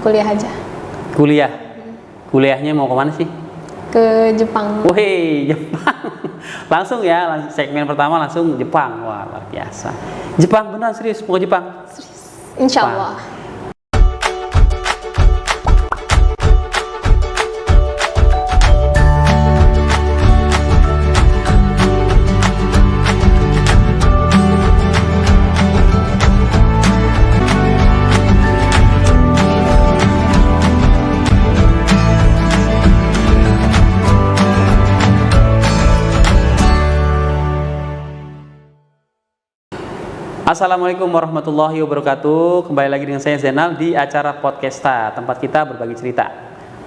kuliah aja. Kuliah? Kuliahnya mau kemana sih? Ke Jepang. Wih, Jepang. Langsung ya, segmen pertama langsung Jepang. Wah, luar biasa. Jepang beneran serius mau ke Jepang? Insya Allah. Assalamualaikum warahmatullahi wabarakatuh. Kembali lagi dengan saya Zainal di acara Podcasta, tempat kita berbagi cerita.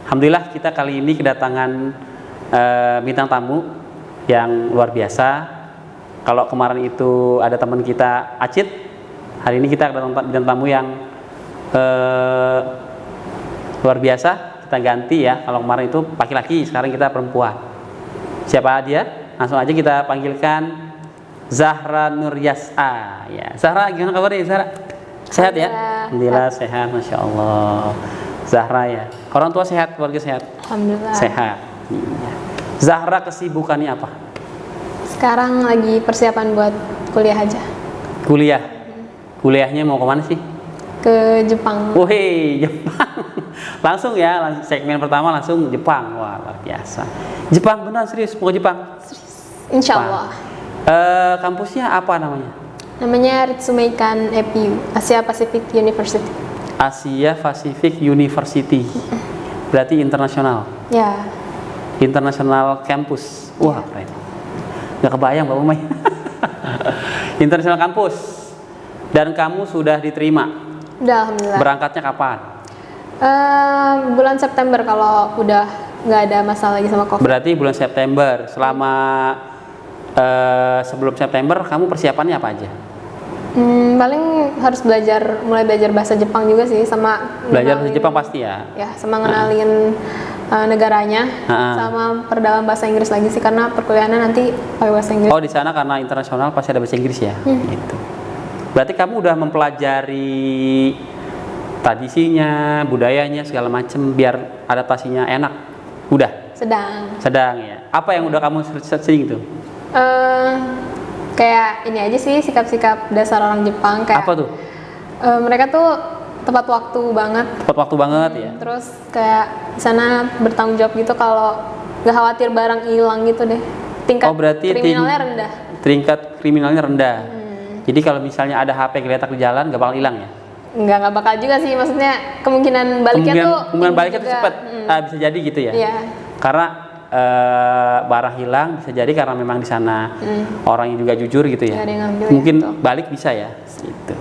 Alhamdulillah kita kali ini kedatangan bintang tamu yang luar biasa. Kalau kemarin itu ada teman kita Acit, hari ini kita kedatangan bintang tamu yang luar biasa. Kita ganti ya. Kalau kemarin itu laki-laki, sekarang kita perempuan. Siapa dia? Langsung aja kita panggilkan Zahra Nuryasa. Ya, Zahra gimana kabarnya Zahra? Sehat ya? Alhamdulillah sehat, masya Allah. Zahra ya. Orang tua sehat, keluarga sehat. Alhamdulillah. Sehat. Iya. Zahra kesibukannya apa? Sekarang lagi persiapan buat kuliah aja. Kuliah. Kuliahnya mau kemana sih? Ke Jepang. Wih, Jepang. Langsung ya, segmen pertama langsung Jepang. Wah, luar biasa. Jepang beneran serius mau ke Jepang? Insya Allah. Kampusnya apa namanya? Namanya Ritsumeikan EPU, Asia Pacific University. Asia Pacific University. Berarti internasional. Ya. International campus. Wah, keren. Nggak kebayang Bapak May. International campus. Dan kamu sudah diterima? Udah, alhamdulillah. Berangkatnya kapan? Bulan September kalau udah nggak ada masalah lagi sama COVID. Berarti bulan September. Selama sebelum September kamu persiapannya apa aja? Paling harus mulai belajar bahasa Jepang juga sih, sama belajar bahasa Jepang pasti ya. Ya, sama ngenalin negaranya, sama perdalam bahasa Inggris lagi sih, karena perkuliahannya nanti pakai bahasa Inggris. Oh, di sana karena internasional pasti ada bahasa Inggris ya. Gitu. Berarti kamu udah mempelajari tradisinya, budayanya segala macam biar adaptasinya enak. Udah? Sedang ya. Apa yang udah kamu searching itu? Kayak ini aja sih, sikap-sikap dasar orang Jepang. Kayak apa tuh? Mereka tuh tepat waktu banget. Tepat waktu banget ya. Terus kayak di sana bertanggung jawab gitu, kalau nggak khawatir barang hilang gitu deh. Tingkat kriminalnya rendah. Tingkat kriminalnya rendah. Jadi kalau misalnya ada HP geletak di jalan nggak bakal hilang ya? Nggak bakal juga sih, maksudnya kemungkinan baliknya tuh cepat. Bisa jadi gitu ya? Iya. Karena barang hilang bisa jadi karena memang di sana orangnya juga jujur gitu ya. Mungkin gitu. Balik bisa ya. Gitu.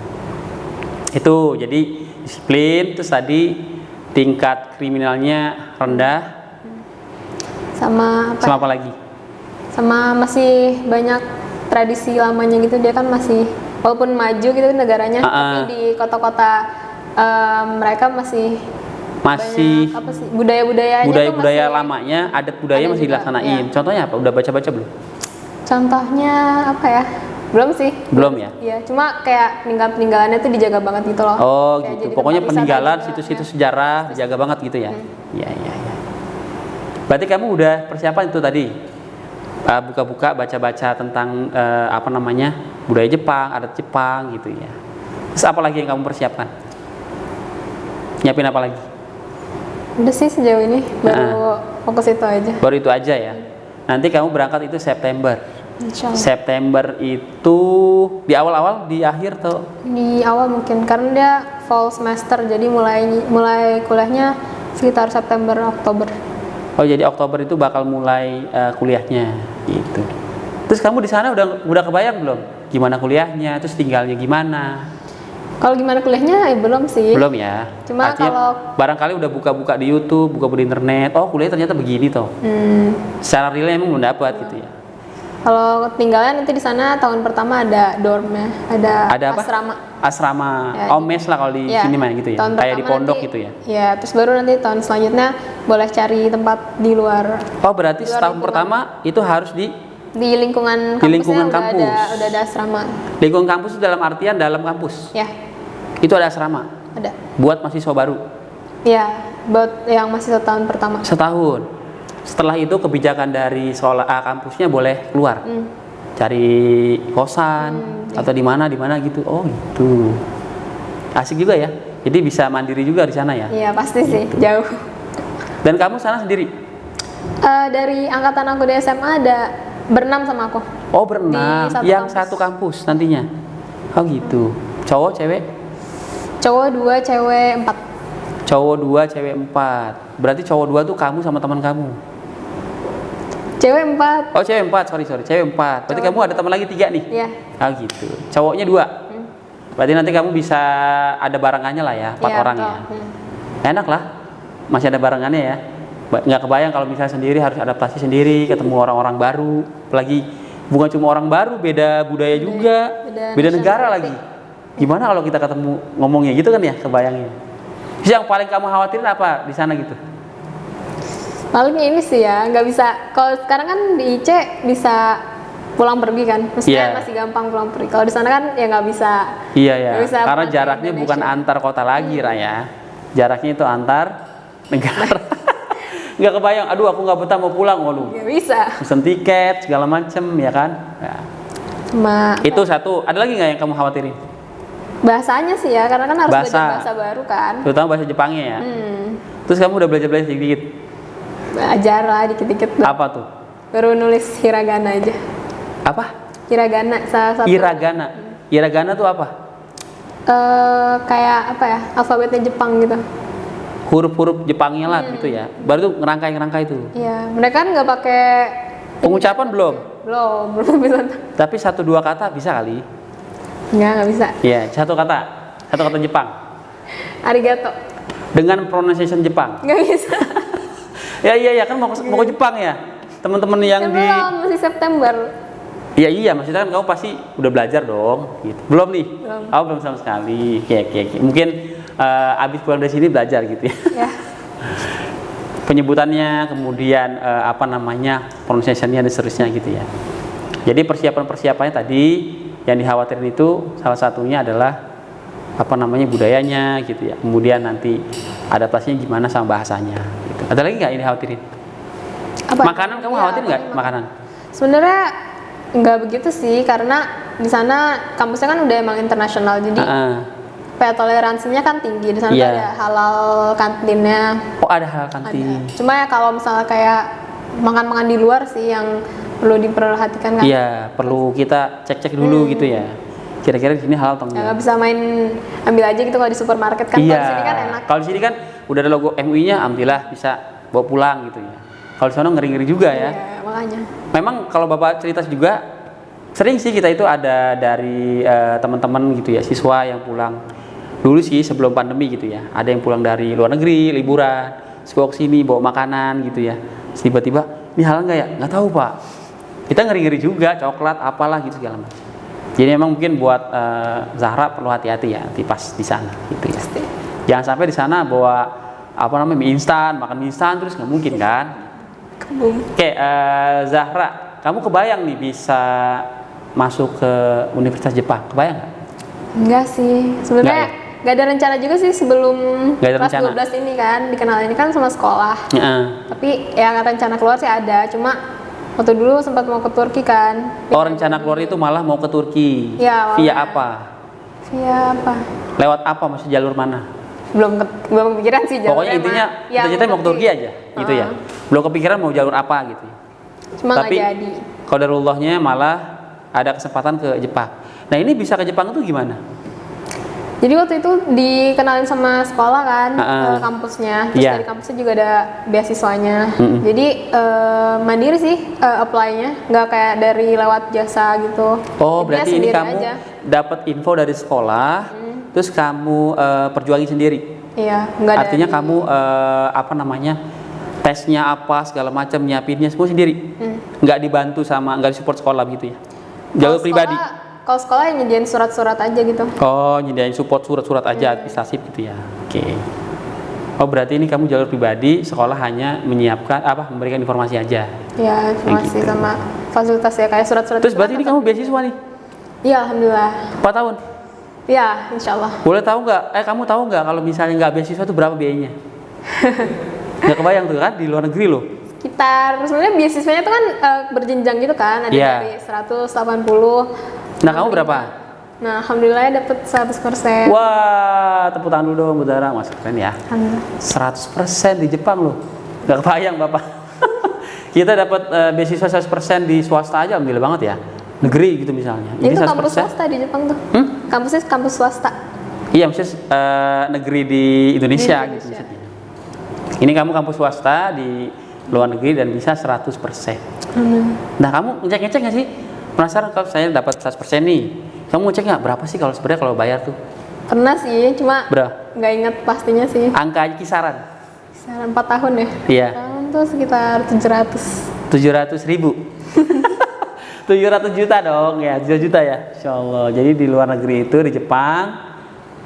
Itu jadi disiplin, terus tadi tingkat kriminalnya rendah. Sama apa lagi? Sama masih banyak tradisi lamanya gitu, dia kan masih walaupun maju gitu negaranya, tapi di kota-kota mereka masih banyak, apa sih, budaya lamanya, adat budaya masih dilaksanain. Ya. Contohnya apa? Udah baca-baca belum? Contohnya apa ya? Belum sih. Belum ya? Iya, cuma kayak peninggalannya tuh dijaga banget gitu loh. Oh, kayak gitu. Pokoknya peninggalan situs-situs sejarah dijaga banget gitu ya. Iya. Berarti kamu udah persiapan itu tadi. Buka-buka, baca-baca tentang budaya Jepang, adat Jepang gitu ya. Terus apa lagi yang kamu persiapkan? Nyiapin apa lagi? Udah sih sejauh ini baru fokus itu aja. Baru itu aja ya. Nanti kamu berangkat itu September. Insyaallah. September itu di awal-awal, di akhir tuh? Di awal mungkin, karena dia fall semester, jadi mulai kuliahnya sekitar September Oktober. Oh, jadi Oktober itu bakal mulai kuliahnya gitu. Terus kamu di sana udah kebayang belum gimana kuliahnya, terus tinggalnya gimana? Kalau gimana kuliahnya belum sih. Belum ya. Cuma kalau barangkali udah buka-buka di YouTube, buka di internet, oh kuliah ternyata begini toh. Secara real emang belum dapat gitu ya. Kalau tinggalnya nanti di sana tahun pertama ada dormnya, ada apa? Asrama. Ya, mes lah kalau di sini mah gitu ya. Kayak di pondok gitu ya. Ya, terus baru nanti tahun selanjutnya boleh cari tempat di luar. Oh, berarti setahun pertama itu harus di lingkungan kampus. Udah ada asrama. Lingkungan kampus itu dalam artian dalam kampus. Ya. Itu ada asrama. Ada. Buat mahasiswa baru. Iya, buat yang masih 1 tahun pertama. Setahun. Setelah itu kebijakan dari sekolah kampusnya boleh keluar. Cari kosan atau di mana gitu. Oh, gitu. Asik juga ya. Jadi bisa mandiri juga di sana ya. Iya, pasti sih, jauh. Dan kamu sana sendiri? Dari angkatan aku di SMA ada berenam sama aku. Oh, berenam. Yang kampus. satu kampus nantinya. Oh, gitu. Cowok, cewek? Cowok 2, cewek 4. Cowok 2, cewek 4. Berarti cowok 2 tuh kamu sama teman kamu. Cewek 4. Oh, cewek 4, sorry. Cewek 4. Berarti Cowok kamu ada teman lagi 3 nih? Iya. Oh, gitu. Cowoknya 2. Berarti nanti kamu bisa ada barengannya lah ya, 4 orang ya. Enak lah. Masih ada barengannya ya. Nggak kebayang kalau misalnya sendiri harus adaptasi sendiri, ketemu orang-orang baru. Apalagi bukan cuma orang baru, beda budaya juga, beda negara lagi. Gimana kalau kita ketemu ngomongnya gitu kan ya, kebayangnya. Terus yang paling kamu khawatirin apa di sana gitu? Paling ini sih ya, nggak bisa. Kalau sekarang kan di IC bisa pulang pergi kan, maksudnya masih gampang pulang pergi. Kalau di sana kan ya nggak bisa. Iya ya, bisa karena jaraknya bukan antar kota lagi Raya, jaraknya itu antar negara. Nggak kebayang, aduh aku nggak betah mau pulang, waduh. Nggak bisa. Pesen tiket segala macem ya kan. Ya. Itu satu. Ada lagi nggak yang kamu khawatirin? Bahasanya sih ya, karena kan harus belajar bahasa baru kan. Terutama bahasa Jepangnya ya. Terus kamu udah belajar sedikit? Belajar lah dikit-dikit. Apa tuh? Baru nulis hiragana aja. Apa? Hiragana, salah satu. Hiragana. Hiragana tuh apa? Kayak apa ya? Alfabetnya Jepang gitu. Huruf-huruf Jepangnya lah gitu ya. Baru tuh ngerangkai itu. Iya, mereka kan nggak pakai pengucapan belum bisa. Tapi 1-2 kata bisa kali. Nggak bisa. Iya, satu kata Jepang. Arigato. Dengan pronunciation Jepang. Nggak bisa. ya kan mau ke Jepang ya. Teman-teman yang di belum, masih September. Iya, maksudnya kan kamu pasti udah belajar dong. Gitu. Belum nih? Belum. Aku belum sama sekali. Oke. Mungkin abis pulang dari sini belajar gitu ya. Penyebutannya, kemudian pronunciation-nya dan seterusnya gitu ya. Jadi persiapannya tadi yang dikhawatirin itu salah satunya adalah budayanya gitu ya. Kemudian nanti adaptasinya gimana sama bahasanya gitu. Ada lagi nggak yang dikhawatirin? Makanan kamu khawatir nggak makanan? Sebenarnya nggak begitu sih, karena di sana kampusnya kan udah emang internasional, jadi toleransinya kan tinggi. Di sana ada halal kantinnya. Oh, ada halal kantin. Ada. Cuma ya kalau misalnya kayak makan di luar sih yang perlu diperhatikan kan. Iya, perlu kita cek dulu gitu ya. Kira-kira di sini halal atau enggak? Nggak bisa main ambil aja gitu kalau di supermarket kan. Kalau di sini kan enak. Kalau di sini kan udah ada logo MUI-nya, alhamdulillah bisa bawa pulang gitu ya. Kalau di sana ngeri-ngeri juga ya. Iya, makanya. Memang kalau Bapak cerita juga sering sih kita itu ada dari teman-teman gitu ya, siswa yang pulang dulu sih sebelum pandemi gitu ya. Ada yang pulang dari luar negeri, liburan, bawa sini bawa makanan gitu ya. Terus tiba-tiba, ini halal nggak ya? Nggak tahu Pak. Kita ngeri-ngeri juga, coklat apalah gitu segala macam. Jadi memang mungkin buat Zahra perlu hati-hati ya, nanti pas di sana gitu ya. Jangan sampai di sana bawa mie instan, makan mie instan terus nggak mungkin kan? Oke, Zahra, kamu kebayang nih bisa masuk ke Universitas Jepang? Kebayang nggak? Enggak sih, sebenarnya nggak ada rencana juga sih sebelum kelas 12 ini kan, dikenal ini kan sama sekolah. Tapi ya rencana keluar sih ada, cuma waktu dulu sempat mau ke Turki kan. Oh, rencana keluar itu malah mau ke Turki. Ya, via apa? Via apa? Lewat apa? Maksud jalur mana? Belum kepikiran sih jalur. Pokoknya intinya cita-citanya mau ke Turki aja, gitu ya. Belum kepikiran mau jalur apa gitu. Cuma nggak jadi. Qadarullahnya malah ada kesempatan ke Jepang. Nah, ini bisa ke Jepang itu gimana? Jadi waktu itu dikenalin sama sekolah kan, ke kampusnya. Terus dari kampusnya juga ada beasiswanya. Jadi mandiri sih apply-nya, nggak kayak dari lewat jasa gitu. Oh, berarti ini kamu dapat info dari sekolah, terus kamu perjuangin sendiri. Iya, nggak. Artinya kamu tesnya apa segala macam, nyiapinnya semua sendiri. Nggak dibantu nggak disupport sekolah gitu ya. Jalur pribadi. Kalau sekolah yang nyediain surat-surat aja gitu. Oh, nyediain support surat-surat aja administratif gitu ya. Oke. Oh, berarti ini kamu jalur pribadi, sekolah hanya menyiapkan memberikan informasi aja. Ya, informasi gitu. Sama fasilitas ya kayak surat-surat. Terus berarti ini kamu beasiswa nih? Iya, alhamdulillah. 4 tahun? Ya, insya Allah. Boleh tahu nggak? Kamu tahu nggak kalau misalnya nggak beasiswa itu berapa biayanya? Nggak kebayang tuh kan di luar negeri loh. Sebenarnya beasiswanya itu kan berjenjang gitu kan, ada dari 180. Nah, kamu berapa? Nah, alhamdulillah dapat 100%. Wah, tepuk tangan dulu dong, Budara. Mas keren ya. 100% di Jepang loh. Nggak kebayang Bapak. Kita dapat beasiswa 100% di swasta aja, alhamdulillah banget ya. Negeri gitu misalnya. Itu kampus swasta di Jepang tuh. Kampusnya kampus swasta. Iya, maksudnya negeri di Indonesia gitu misalnya. Ini kamu kampus swasta di luar negeri dan bisa 100%. Nah, kamu ngecek nggak sih? Penasaran kalau saya dapat 100% nih. Kamu ngecek nggak berapa sih kalau sebenarnya kalau bayar tuh? Pernah sih, cuma nggak inget pastinya sih. Angka aja kisaran. Kisaran 4 tahun ya? Iya. Tahun tuh sekitar 700.000. 700 juta dong ya, 7 juta ya, Insya Allah. Jadi di luar negeri itu di Jepang,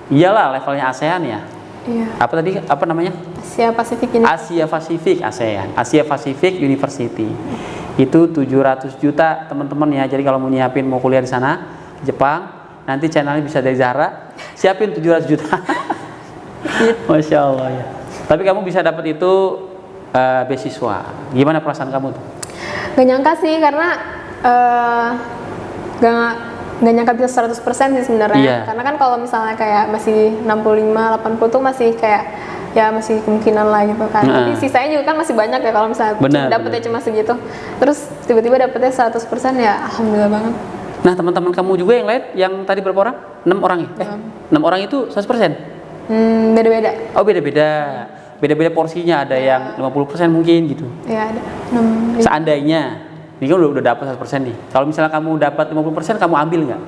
iyalah levelnya ASEAN ya. Iya. Apa tadi? Apa namanya? Asia Pasifik ini. Asia Pasifik ASEAN, Asia Pacific University. Itu 700 juta teman-teman ya. Jadi kalau mau kuliah di sana, Jepang, nanti channelnya bisa dari Zahra, siapin 700 juta. Masya Allah ya. Tapi kamu bisa dapat itu beasiswa. Gimana perasaan kamu tuh? Gak nyangka sih, karena gak nyangka bisa 100% sih sebenarnya. Iya. Karena kan kalau misalnya kayak masih 65-80 tuh masih kayak ya masih kemungkinan lah gitu kan. Tapi sisanya juga kan masih banyak ya kalau misalnya dapetnya cuma segitu. Terus tiba-tiba dapetnya 100% ya alhamdulillah banget. Nah, teman-teman kamu juga yang lain yang tadi berapa orang? 6 orang ya? 6 orang itu 100%? Beda-beda. Oh, beda-beda. Beda-beda porsinya, ada yang 50% mungkin gitu. Iya, ada. Seandainya ini kan udah dapat 100% nih. Kalau misalnya kamu dapat 50%, kamu ambil nggak?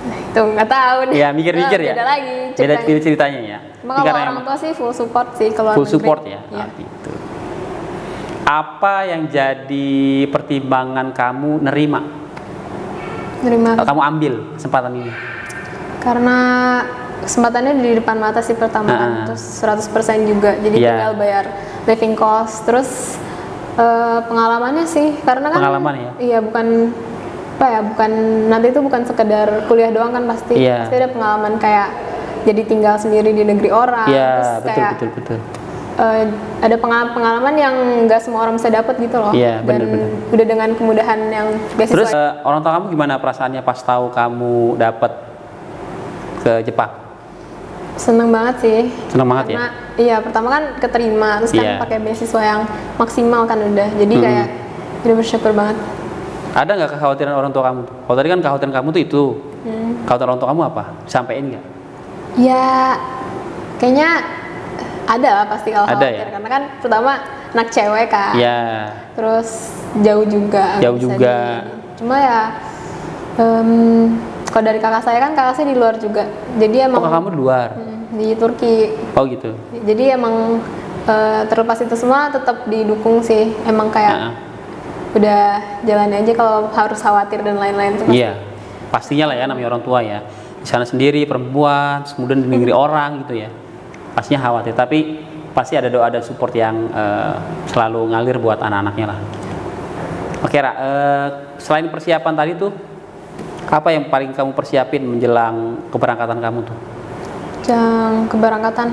Nah, itu nggak tahu nih. Ya, mikir-mikir ya. Beda lagi ceritanya. Beda ceritanya ya. Kalau orang tua sih full support sih kalau full support ya. Gitu. Apa yang jadi pertimbangan kamu nerima? Kamu ambil kesempatan ini? Karena kesempatannya di depan mata sih pertama kan. Terus 100% juga. Jadi tinggal bayar living cost. Terus pengalamannya sih, karena kan iya bukan nanti itu bukan sekedar kuliah doang kan, pasti ada pengalaman kayak jadi tinggal sendiri di negeri orang. Iya, betul. Ada pengalaman yang nggak semua orang bisa dapat gitu loh. Iya, dan udah dengan kemudahan yang beasiswa. Terus orang tua kamu gimana perasaannya pas tahu kamu dapat ke Jepang? Seneng banget sih. Seneng banget ya? Iya, pertama kan keterima, terus kan pakai beasiswa yang maksimal kan udah. Jadi kayak udah bersyukur banget. Ada nggak kekhawatiran orang tua kamu? Kalau tadi kan kekhawatiran kamu tuh itu. Kekhawatiran orang tua kamu apa? Disampaikan nggak? Ya, kayaknya ada lah pasti kalau khawatir. Ya? Karena kan pertama anak cewek kan. Iya. Terus jauh juga. Cuma ya kalau dari kakak saya di luar juga, jadi emang. Oh, kamu di luar? Di Turki. Oh gitu. Jadi emang terlepas itu semua tetap didukung sih, emang kayak udah jalani aja kalau harus khawatir dan lain-lain tuh. Iya, pastinya lah ya namanya orang tua ya. Di sana sendiri perempuan, kemudian di negeri orang gitu ya. Pastinya khawatir, tapi pasti ada doa dan support yang selalu ngalir buat anak-anaknya lah. Oke, Ra, selain persiapan tadi tuh, apa yang paling kamu persiapin menjelang keberangkatan kamu tuh? Keberangkatan?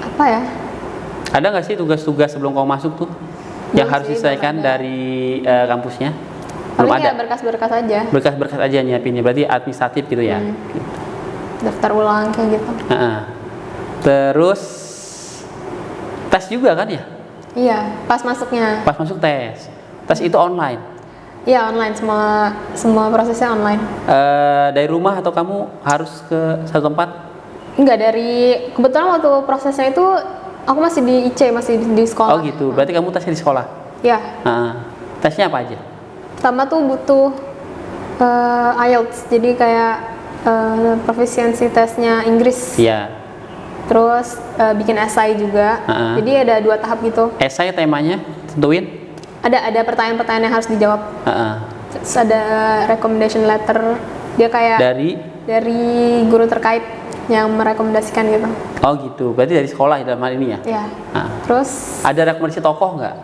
Apa ya? Ada nggak sih tugas-tugas sebelum kamu masuk tuh yang harus diselesaikan dari kampusnya? Belum ada? Berkas-berkas aja. Berkas-berkas aja nyiapinnya, berarti administratif gitu ya? Gitu. Daftar ulang kayak gitu. Terus tes juga kan ya? Iya, pas masuknya. Pas masuk tes. Tes itu online? Iya, online, semua prosesnya online. Dari rumah atau kamu harus ke satu tempat? Enggak, kebetulan waktu prosesnya itu aku masih di IC, masih di sekolah. Oh gitu, berarti kamu tesnya di sekolah? Iya. Tesnya apa aja? Pertama tuh butuh IELTS, jadi kayak proficiency tesnya Inggris. Iya. Terus bikin esai juga. Jadi ada 2 tahap gitu. Esai temanya tentuin? Ada pertanyaan-pertanyaan yang harus dijawab. Terus ada recommendation letter, dia kayak dari guru terkait yang merekomendasikan gitu. Oh gitu, berarti dari sekolah dalam hal ini ya? Iya. Terus ada rekomendasi tokoh nggak?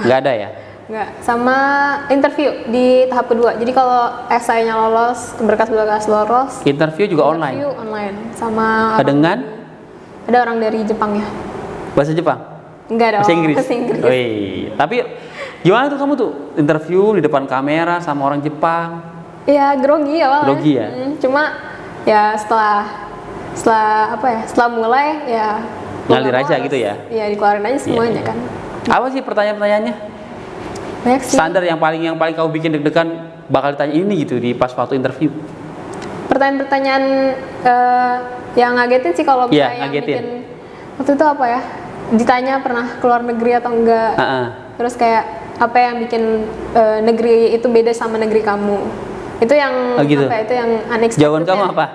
Nggak ada ya? Enggak. Sama interview di tahap kedua. Jadi kalau esainya lolos, berkas-berkas lolos. Interview juga online. Interview online sama Dengan ada orang dari Jepang ya. bahasa Jepang? Enggak dong. Bahasa Inggris. Bahasa Inggris. Wih, tapi gimana tuh kamu tuh interview di depan kamera sama orang Jepang? Iya, grogi awalnya. Grogi ya? Cuma ya setelah apa ya? Setelah mulai ya Ngalir aja gitu ya? Iya, dikeluarin aja semuanya Iya. kan. Apa sih pertanyaan-pertanyaannya? Banyak sih. Standar yang paling kamu bikin deg-degan bakal ditanya ini gitu di pas waktu interview. Pertanyaan-pertanyaan yang ngagetin sih kalau Iya, misalnya yang ngagetin. bikin waktu itu apa ya? Ditanya pernah keluar negeri atau enggak. Terus kayak apa yang bikin negeri itu beda sama negeri kamu. Itu yang gitu. apa? Itu yang unexpected. Jawaban kamu apa?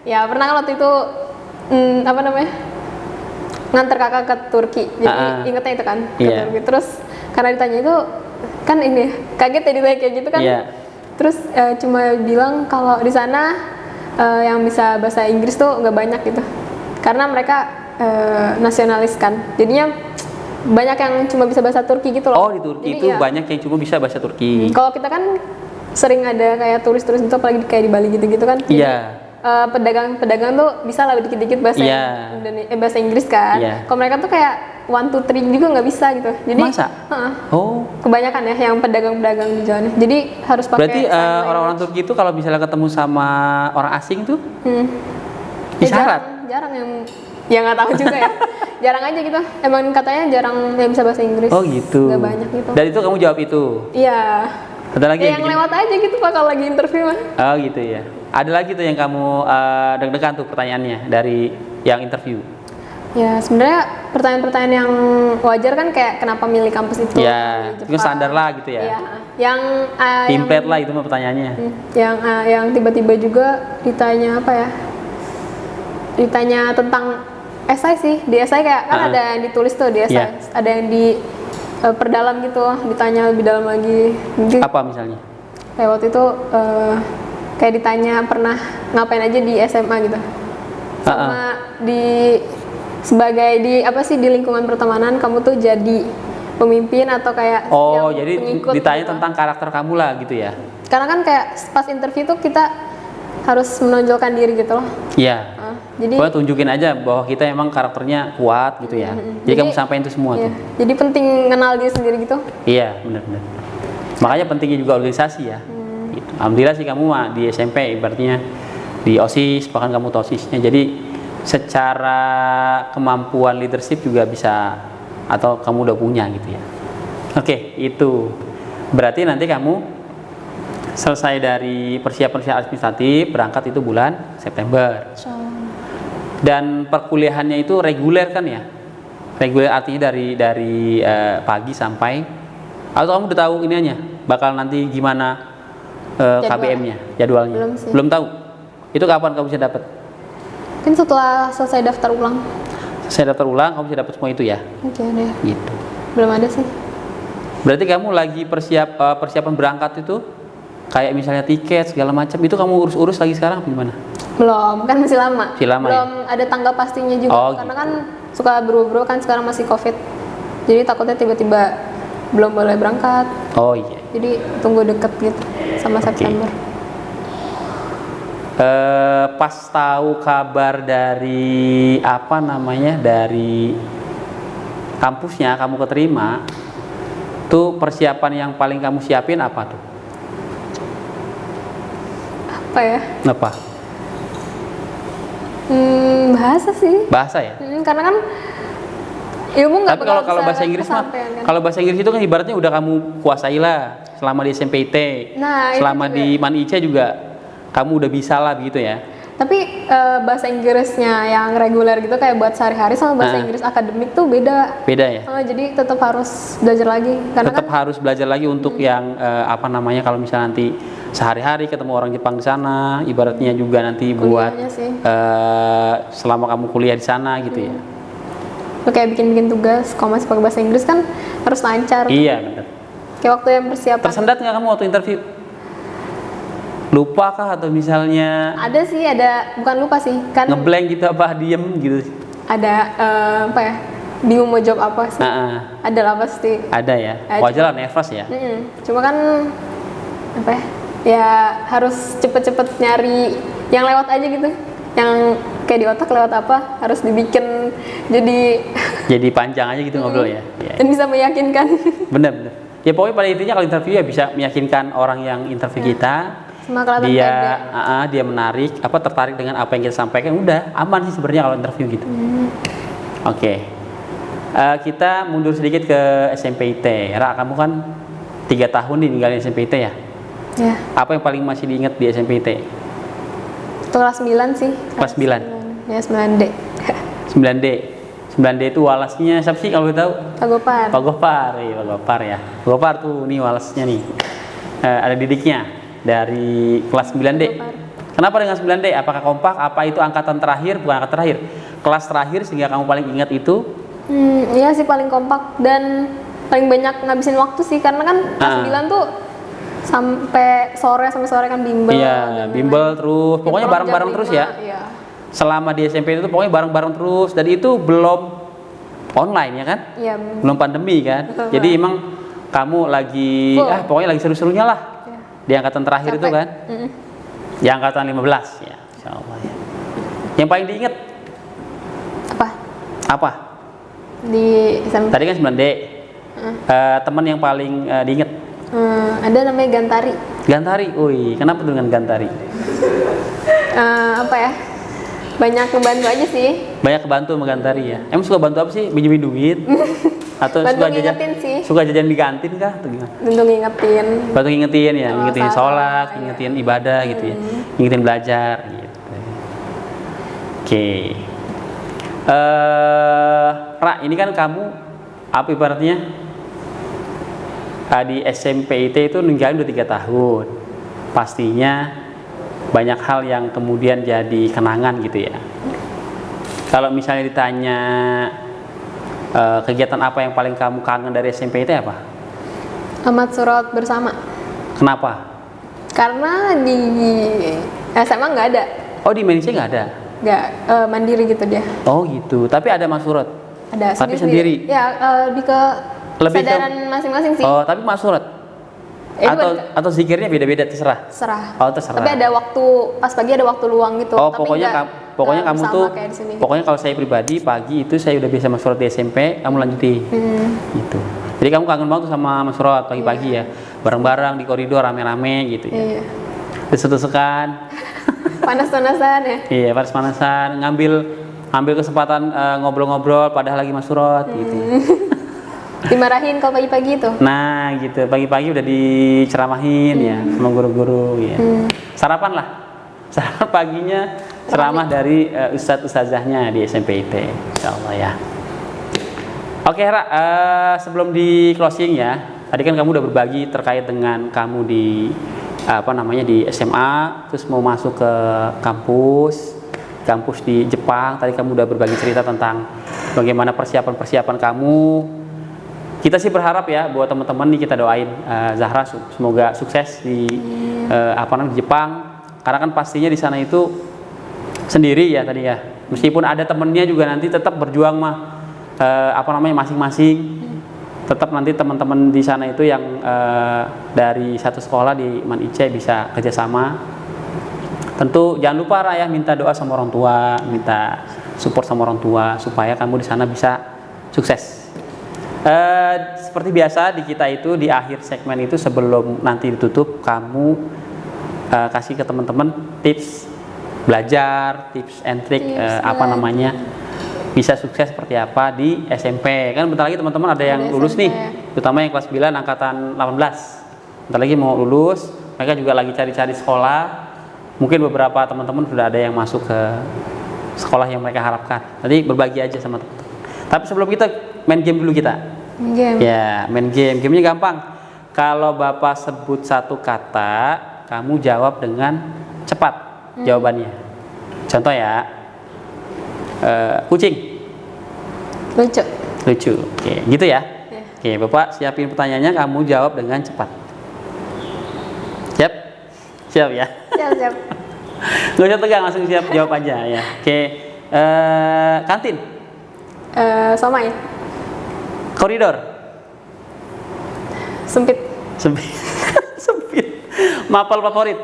Ya pernah kan waktu itu apa namanya? Nganter kakak ke Turki. Jadi ingetnya itu kan ke Iya. Turki. Terus karena ditanya itu kan ini kaget ya ditanya kayak gitu kan. Iya. Terus cuma bilang kalau di sana yang bisa bahasa Inggris tuh nggak banyak gitu. Karena mereka nasionalis kan. Jadinya banyak yang cuma bisa bahasa Turki gitu loh. Oh, di Turki Jadi, itu ya, banyak yang cuma bisa bahasa Turki. kalau kita kan sering ada kayak turis-turis itu apalagi kayak di Bali gitu-gitu kan. Jadi, Iya. pedagang-pedagang tuh bisa lah dikit-dikit bahasa Iya. bahasa Inggris kan. Iya. Kalau mereka tuh kayak 1, 2, 3 juga nggak bisa gitu. Jadi Masa? Oh. kebanyakan ya yang pedagang-pedagang di jalan. Jadi harus pakai Berarti sign language. orang-orang Turki itu kalau misalnya ketemu sama orang asing tuh Ya, isyarat. jarang yang ya nggak tahu juga ya. Jarang aja gitu. Emang katanya jarang yang bisa bahasa Inggris. Oh gitu. Nggak banyak gitu. Dan itu kamu jawab itu. Iya. Ada lagi Ya, yang bikin- lewat aja gitu Pak kalau lagi interview mah. Oh gitu ya. Ada lagi tuh yang kamu deg-degan tuh pertanyaannya dari yang interview. Ya sebenarnya pertanyaan-pertanyaan yang wajar kan kayak kenapa milih kampus itu? Ya, di itu Jepang. standar lah gitu ya. Iya. Yang Template lah itu mah pertanyaannya. yang tiba-tiba juga ditanya apa ya? Ditanya tentang esai sih. Di esai kayak kan ada yang ditulis tuh di esai. Iya. Ada yang di perdalam gitu, ditanya lebih dalam lagi. Jadi, Apa misalnya? kayak waktu itu kayak ditanya pernah ngapain aja di SMA gitu. Sama sebagai di apa sih di lingkungan pertemanan kamu tuh jadi pemimpin atau kayak Oh, yang jadi pengikut ditanya gitu. tentang karakter kamu lah gitu ya. Karena kan kayak pas interview tuh kita harus menonjolkan diri gitu loh. Iya. Jadi Pokoknya tunjukin aja bahwa kita emang karakternya kuat gitu ya. Jadi kamu sampaikan itu semua iya. tuh. Jadi penting kenal diri sendiri gitu. Iya, benar-benar. Makanya pentingnya juga organisasi ya. Gitu. Alhamdulillah sih kamu mah di SMP ibaratnya di OSIS, bahkan kamu OSISnya. Jadi secara kemampuan leadership juga bisa atau kamu udah punya gitu ya. Oke, itu. Berarti nanti kamu selesai dari persiapan administratif, berangkat itu bulan September. Dan perkuliahannya itu reguler kan ya? Reguler artinya dari pagi sampai, atau kamu udah tahu iniannya? Bakal nanti gimana KBM-nya, jadwalnya? Belum sih. Belum tahu. Itu kapan kamu bisa dapat? Kan setelah selesai daftar ulang. Saya daftar ulang, kamu bisa dapat semua itu ya? Oke deh. Gitu. Belum ada sih. Berarti kamu lagi persiapan berangkat itu, kayak misalnya tiket segala macam, itu kamu urus-urus lagi sekarang apa gimana? Belum, kan masih lama. Masih lama, Belum ada tanggal pastinya juga. Oh, Karena gitu. kan suka buru-buru kan sekarang masih Covid. Jadi takutnya tiba-tiba belum boleh berangkat. Oh iya. Jadi tunggu deket gitu sama September. Pas tahu kabar dari apa namanya dari kampusnya kamu keterima, tuh persiapan yang paling kamu siapin apa tuh? Apa ya? Apa? Bahasa sih. Bahasa ya? Karena kan ilmu nggak Tapi bakal kalau bisa bahasa Inggris mah, kesampaian kan. kalau bahasa Inggris itu kan ibaratnya udah kamu kuasai lah selama di SMPT, Nah, itu selama juga. di Man Ica juga kamu udah bisa lah gitu ya. Tapi bahasa Inggrisnya yang reguler gitu kayak buat sehari-hari sama bahasa Inggris akademik tuh beda. Beda ya? Jadi tetap harus belajar lagi. Karena Tetap kan harus belajar lagi untuk yang apa namanya kalau misalnya nanti sehari-hari ketemu orang Jepang di sana, ibaratnya juga nanti buat kuliahnya sih. selama kamu kuliah di sana gitu ya. Lo kayak bikin-bikin tugas, kalau masih pakai bahasa Inggris kan harus lancar. Iya benar. Kayak waktu yang persiapan. Tersendat nggak kamu waktu interview? Lupa kah atau misalnya Ada sih, bukan lupa sih, kan ngeblank gitu apa diem gitu? ada apa ya? bingung mau jawab apa sih. Ada lah pasti. Ada ya. Wajar lah nervous ya. Cuma kan apa ya? Ya harus cepet-cepet nyari yang lewat aja gitu. Yang kayak di otak lewat apa harus dibikin jadi panjang aja gitu ngobrol ya. Dan bisa meyakinkan. Bener. Ya pokoknya pada intinya kalau interview ya bisa meyakinkan orang yang interview kita. Dia menarik, tertarik dengan apa yang kita sampaikan, udah aman sih sebenarnya kalau interview gitu. Oke. Kita mundur sedikit ke SMPIT. Ra, kamu kan 3 tahun nih ninggalin SMPIT ya? Ya. Apa yang paling masih diingat di SMPIT? Itu kelas 9 sih. Kelas 9? Ya, 9D. 9D. 9D itu walasnya siapa sih kalau tahu? Pak Gopar. Pak Gopar, iya Pak Gopar ya. Pak Gopar tuh nih walasnya nih. Ada didiknya dari kelas 9D. Kenapa dengan 9D? Apakah kompak? Apa itu angkatan terakhir? Bukan angkatan terakhir. Kelas terakhir sehingga kamu paling ingat itu? Iya sih paling kompak dan paling banyak ngabisin waktu sih karena kan kelas 9 tuh sampai sore kan bimbel. Iya, bimbel terus. Pokoknya bareng-bareng terus ya. Iya. Selama di SMP itu pokoknya bareng-bareng terus dan itu belum online ya kan? Iya. Belum pandemi kan? Betul. Jadi emang kamu lagi pokoknya lagi seru-serunya lah. Ya. Di angkatan terakhir itu kan? Di angkatan 15 ya. Insyaallah ya. Yang paling diingat apa? Di SMP. Tadi kan 9D. Teman yang paling diingat? Ada namanya Gantari. Gantari, kenapa tuh dengan Gantari? Banyak kebantu aja sih. Banyak kebantu sama Gantari ya. Emang suka bantu apa sih? Pinjemin duit? Atau suka jajan? Sih. Suka jajan di kantin kah? Atau gimana? Bantu ngingetin. Bantu ngingetin ya, ngingetin sholat, ngingetin ibadah gitu ya, ngingetin belajar gitu. Oke. Ra, ini kan kamu ibaratnya di SMPIT itu ninggalin udah 3 tahun. Pastinya banyak hal yang kemudian jadi kenangan gitu ya. Kalau misalnya ditanya kegiatan apa yang paling kamu kangen dari SMPIT apa? Amat surat bersama. Kenapa? Karena di SMA nggak ada. Oh, di Indonesia nggak ada? Nggak, mandiri gitu dia. Oh gitu, tapi ada Mas Surat? Ada, tapi sendiri? Ya, lebih ke kesadaran masing-masing sih. Oh, tapi Mas Surat? Atau zikirnya beda-beda, terserah? Terserah. Oh, terserah. Tapi ada waktu, pas pagi ada waktu luang gitu. Oh, tapi pokoknya kamu tuh, pokoknya kalau saya pribadi, pagi itu saya udah biasa Mas Surat di SMP, kamu lanjutin. Gitu. Jadi kamu kangen banget tuh sama Mas Surat pagi-pagi ya? Bareng-bareng di koridor, rame-rame gitu ya? Iya. Desuk-desukan. Panas-panasan ya? Iya, panas-panasan, ngambil kesempatan ngobrol-ngobrol padahal lagi Mas Surat gitu. Dimarahin kalau pagi-pagi itu? Nah gitu, pagi-pagi udah diceramahin ya sama guru-guru ya. Sarapan lah, sarapan paginya ceramah dari ustadz-ustazahnya di SMPIT, insyaallah ya. Oke Ra, sebelum di closing ya, tadi kan kamu udah berbagi terkait dengan kamu di di SMA, terus mau masuk ke kampus di Jepang. Tadi kamu udah berbagi cerita tentang bagaimana persiapan kamu. Kita sih berharap ya buat teman-teman nih, kita doain Zahra semoga sukses di di Jepang, karena kan pastinya di sana itu sendiri ya tadi ya. Meskipun ada temennya juga nanti tetap berjuang masing-masing. Tetap nanti teman-teman di sana itu yang dari satu sekolah di MAN-IC bisa kerjasama. Tentu jangan lupa Ra ya, minta doa sama orang tua, minta support sama orang tua supaya kamu di sana bisa sukses. Seperti biasa di kita itu di akhir segmen itu sebelum nanti ditutup, kamu kasih ke teman-teman tips belajar, tips and trick bisa sukses seperti apa di SMP. Kan bentar lagi teman-teman ada yang lulus nih, terutama yang kelas 9 angkatan 18. Bentar lagi mau lulus, mereka juga lagi cari-cari sekolah. Mungkin beberapa teman-teman sudah ada yang masuk ke sekolah yang mereka harapkan. Jadi berbagi aja sama teman-teman. Tapi sebelum kita main game dulu kita. Ya, main game. Gamenya gampang. Kalau Bapak sebut satu kata, kamu jawab dengan cepat jawabannya. Contoh ya, kucing. Lucu. Oke, gitu ya. Oke, Bapak siapin pertanyaannya, kamu jawab dengan cepat. Siap ya. Siap. Gak usah tegang, langsung siap jawab aja ya. Oke, kantin. Somai. Koridor. Sempit. Sempit. Sempit. Mapel favorit.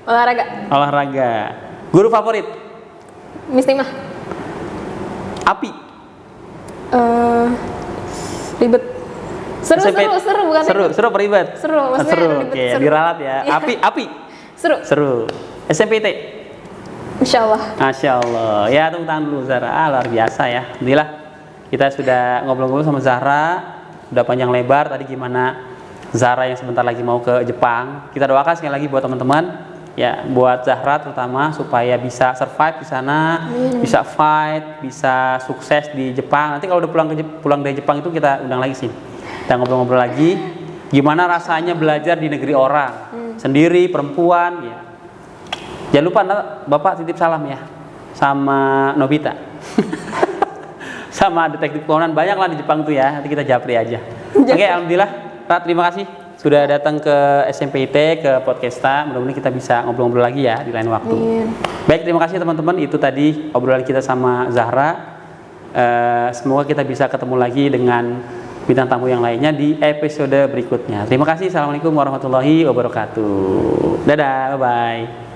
Olahraga. Guru favorit. Mistimah. Api. Ribet. Seru bukan ribet. Seru apa ribet? Seru, maksudnya seru. ribet, Oke, seru. diralat ya. Api. Seru. SMPT. Insyaallah. Masya Allah. Ya, tepuk tangan dulu Zahra. Luar biasa ya. Alhamdulillah kita sudah ngobrol-ngobrol sama Zahra, udah panjang lebar tadi gimana Zahra yang sebentar lagi mau ke Jepang. Kita doakan sekali lagi buat teman-teman, ya, buat Zahra terutama supaya bisa survive di sana, bisa fight, bisa sukses di Jepang. Nanti kalau udah pulang dari Jepang itu kita undang lagi sih. Kita ngobrol-ngobrol lagi gimana rasanya belajar di negeri orang sendiri, perempuan, ya. Jangan lupa Bapak titip salam ya sama Nobita. Sama detektif Conan, banyak lah di Jepang tuh ya. Nanti kita japri aja. Oke, alhamdulillah. Rat, terima kasih sudah datang ke SMPT, ke Podcasta. Mudah-mudahan kita bisa ngobrol-ngobrol lagi ya di lain waktu. Baik, terima kasih teman-teman. Itu tadi obrolan kita sama Zahra. Semoga kita bisa ketemu lagi dengan bintang tamu yang lainnya di episode berikutnya. Terima kasih. Assalamualaikum warahmatullahi wabarakatuh. Dadah, bye-bye.